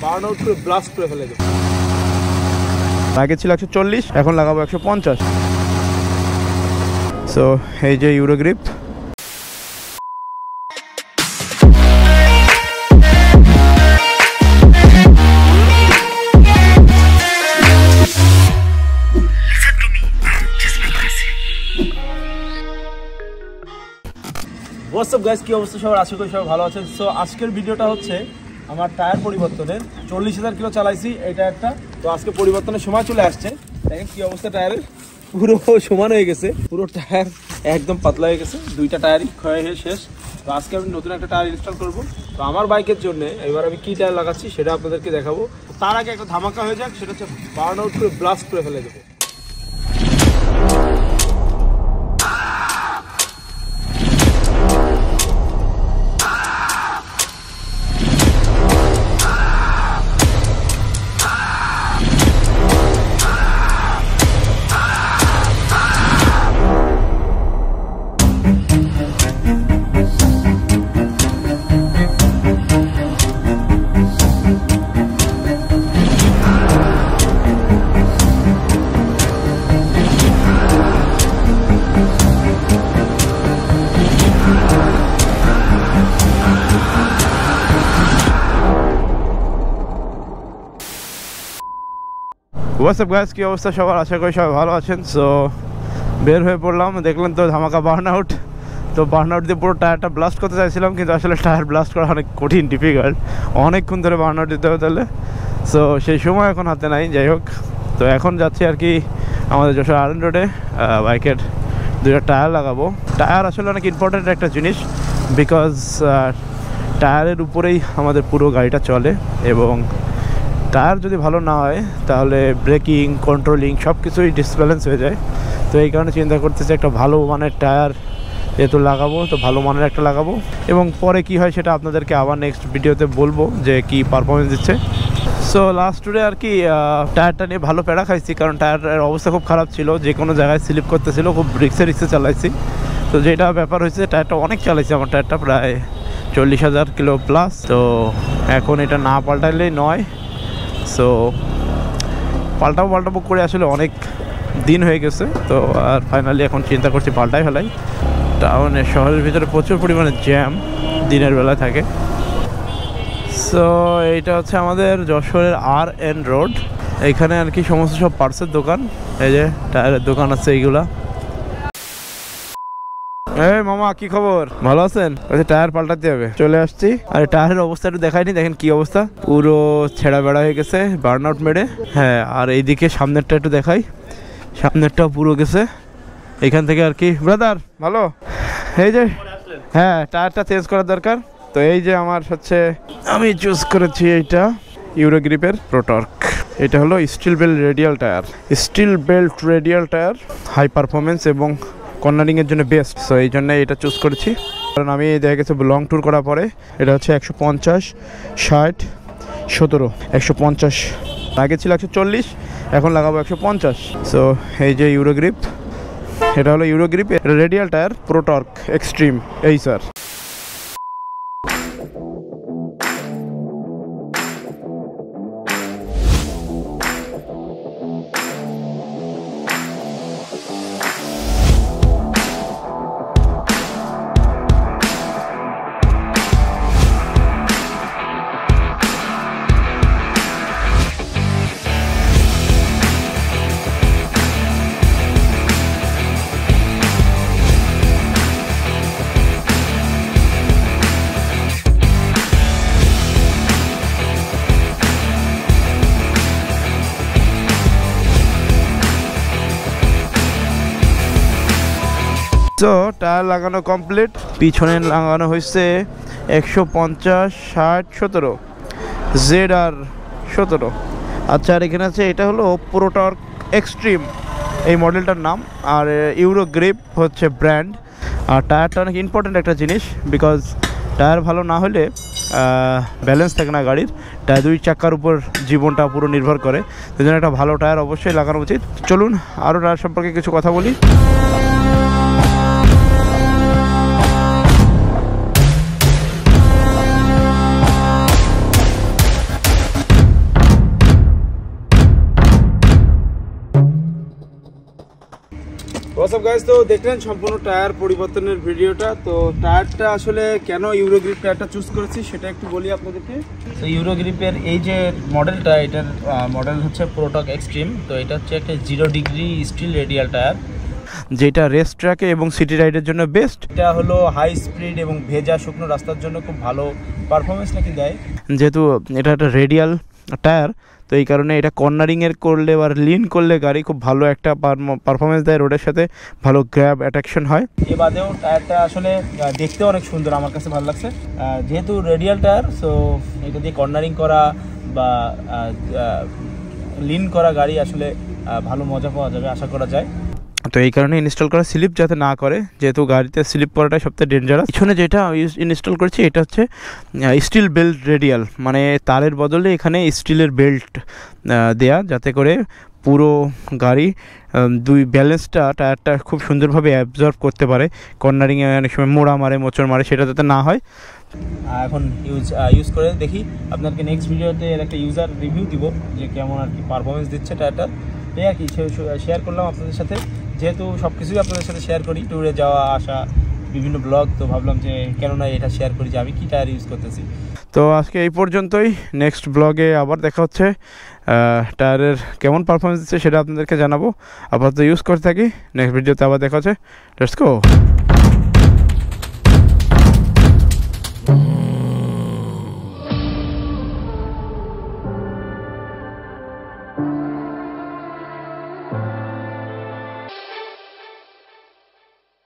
Burn out করে blast করে ফেলে দেবো। আগে ছিল 140, এখন লাগাবো 150। সো এই যে ইউরো গ্রিপ। হোয়াটসঅ্যাপ গাইস, কি অবস্থা সবার? আশা করি সবাই ভালো আছেন। সো আজকের ভিডিওটা হচ্ছে আমার টায়ার পরিবর্তনের। 40,000 কিলো চালাইছি এই টায়ারটা, তো আজকে পরিবর্তনের সময় চলে আসছে। দেখেন কি অবস্থা, টায়ারের পুরো সমান হয়ে গেছে, পুরো টায়ার একদম পাতলা হয়ে গেছে, দুইটা টায়ারই ক্ষয় হয়ে শেষ। তো আজকে আমি নতুন একটা টায়ার ইনস্টল করবো। তো আমার বাইকের জন্য এবার আমি কি টায়ার লাগাচ্ছি সেটা আপনাদেরকে দেখাবো। তার আগে একটা ধামাকা হয়ে যাক, সেটা হচ্ছে বার্ন আউট করে ব্লাস্ট করে ফেলে দেবো। হোয়াটসঅ্যাপ গাইস, কি অবস্থা সবার? আশা করি সবাই ভালো আছেন। সো বের হয়ে পড়লাম, দেখলেন তো ধামাকা বার্ন আউট। তো বার্ন আউট দিয়ে পুরো টায়ারটা ব্লাস্ট করতে চাইছিলাম, কিন্তু আসলে টায়ার ব্লাস্ট করা অনেক কঠিন, ডিফিকাল্ট, অনেকক্ষণ ধরে বার্ন আউট দিতে হবে তাহলে। সো সেই সময় এখন হাতে নাই। যাই হোক, তো এখন যাচ্ছি আর কি আমাদের যশোর আরএন রোডে বাইকের দুইটা টায়ার লাগাবো। টায়ার আসলে অনেক ইম্পর্ট্যান্ট একটা জিনিস, বিকজ টায়ারের উপরেই আমাদের পুরো গাড়িটা চলে, এবং টায়ার যদি ভালো না হয় তাহলে ব্রেকিং, কন্ট্রোলিং সব কিছুই ডিসব্যালেন্স হয়ে যায়। তো এই কারণে চিন্তা করতেছি একটা ভালো মানের টায়ার যেহেতু লাগাবো, তো ভালো মানের একটা লাগাবো, এবং পরে কি হয় সেটা আপনাদেরকে আবার নেক্সট ভিডিওতে বলবো যে কি পারফরমেন্স দিচ্ছে। সো লাস্ট টুডে আর কি টায়ারটা নিয়ে ভালো প্যারা খাইছি, কারণ টায়ারের অবস্থা খুব খারাপ ছিল, যে কোনো জায়গায় স্লিপ করতেছিল, খুব রিক্সে চালাইছি। তো যেটা ব্যাপার হয়েছে, টায়ারটা অনেক চালাইছি, আমার টায়ারটা প্রায় 40,000 কিলো প্লাস। তো এখন এটা না পাল্টাইলেই নয়। সো পাল্টাবো করে আসলে অনেক দিন হয়ে গেছে। তো আর ফাইনালি এখন চিন্তা করছি পাল্টাই ফেলাই। টাউনের শহরের ভিতরে প্রচুর পরিমাণে জ্যাম দিনের বেলায় থাকে। সো এইটা হচ্ছে আমাদের যশোরের আরএন রোড। এইখানে আর কি সমস্ত সব পার্টসের দোকান, এই যে টায়ারের দোকান আছে এইগুলা। এই মামা, কি খবর? ভালো আছেন? টায়ার পাল্টাতে হবে, চলে আসছি। আর টায়ারের অবস্থা একটু দেখাইনি, দেখেন কি অবস্থা, পুরো ছেঁড়া বেড়া হয়ে গেছে বার্ন আউট মেরে। হ্যাঁ, আর এইদিকে সামনেরটা একটু দেখাই, সামনেরটাও পুরো গেছে এখান থেকে আর কি। ব্রাদার ভালো? এই যে হ্যাঁ, টায়ারটা চেঞ্জ করার দরকার। তো এই যে আমার হচ্ছে, আমি চুজ করেছি এইটা ইউরো গ্রিপের প্রোটর্ক। এটা হলো steel belt radial tyre. Steel belt radial tyre high performance এবং কর্নারিংয়ের জন্য বেস্ট। সো এই জন্য এটা চুজ করেছি, কারণ আমি দেখা গেছে লং ট্যুর করার পরে এটা হচ্ছে 150, 60, 17, 150। আগে ছিল 140, এখন লাগাবো 150। সো এই যে ইউরো গ্রিপ, এটা হলো Euro Grip radial tyre Protorq Extreme এই স্যার। তো টায়ার লাগানো কমপ্লিট, পিছনে লাগানো হয়েছে 150, 60, 17 ZR 17। আচ্ছা, আর এখানে আছে এটা হলো প্রোটর্ক এক্সট্রিম এই মডেলটার নাম, আর ইউরো গ্রিপ হচ্ছে ব্র্যান্ড। আর টায়ারটা অনেক ইম্পর্ট্যান্ট একটা জিনিস, বিকজ টায়ার ভালো না হলে ব্যালেন্স থাকে না গাড়ির। টায়ার দুই চাকার উপর জীবনটা পুরো নির্ভর করে, সেই জন্য একটা ভালো টায়ার অবশ্যই লাগানো উচিত। চলুন আরও টায়ার সম্পর্কে কিছু কথা বলি। হোয়াটসঅ্যাপ গাইস, তো দেখলেন সম্পূর্ণ টায়ার পরিবর্তনের ভিডিওটা। তো টায়ারটা আসলে কেন ইউরোগ্রিপ টায়ারটা চুজ করেছি সেটা একটু বলি আপনাদেরকে। তো ইউরোগ্রিপের এই যে মডেলটা, এটার মডেল হচ্ছে প্রোটক এক্সট্রিম। তো এটা হচ্ছে একটা 0 ডিগ্রি স্টিল রেডিয়াল টায়ার, যেটা রেস ট্র্যাকে এবং সিটি রাইডের জন্য বেস্ট। এটা হলো হাই স্পিড এবং ভেজা শুকনো রাস্তার জন্য খুব ভালো পারফরমেন্স নাকি দেয়। যেহেতু এটা একটা রেডিয়াল টায়ার, তো এই কারণে এটা কর্নারিংয়ের করলে বা লিন করলে গাড়ি খুব ভালো একটা পারফরমেন্স দেয়, রোডের সাথে ভালো গ্র্যাব অ্যাট্রাকশন হয়। এ বাদেও টায়ারটা আসলে দেখতেও অনেক সুন্দর, আমার কাছে ভালো লাগছে। যেহেতু রেডিয়াল টায়ার, সো এটা দিয়ে কর্নারিং করা বা লিন করা গাড়ি আসলে ভালো মজা পাওয়া যাবে আশা করা যায়। তো এই কারণে ইনস্টল করা স্লিপ যাতে না করে, যেহেতু গাড়িতে স্লিপ করাটাই সবথেকে ডেঞ্জারাস। পিছনে যেটা ইনস্টল করেছি এটা হচ্ছে স্টিল বেল্ট রেডিয়াল, মানে তারের বদলে এখানে স্টিলের বেল্ট দেয়া, যাতে করে পুরো গাড়ি দুই ব্যালেন্সটা টায়ারটা খুব সুন্দরভাবে অ্যাবজর্ব করতে পারে। কর্নারিংয়ে অনেক সময় মোড়া মারে, মোচড় মারে, সেটা যাতে না হয়। এখন ইউজ করে দেখি, আপনাকে নেক্সট ভিডিওতে একটা ইউজার রিভিউ দিব যে কেমন আর কি পারফরমেন্স দিচ্ছে টায়ারটার। এই আর কি শেয়ার করলাম আপনাদের সাথে, যেহেতু সব কিছুই আপনাদের সাথে শেয়ার করি, ট্যুরে যাওয়া আসা বিভিন্ন ব্লগ, তো ভাবলাম যে কেন না এটা শেয়ার করি যে আমি কী টায়ার ইউজ করতেছি। তো আজকে এই পর্যন্তই, নেক্সট ব্লগে আবার দেখা হচ্ছে। টায়ারের কেমন পারফরমেন্স দিচ্ছে সেটা আপনাদেরকে জানাবো। আপাতত ইউজ করতে থাকি, নেক্সট ভিডিওতে আবার দেখা হচ্ছে। Let's go.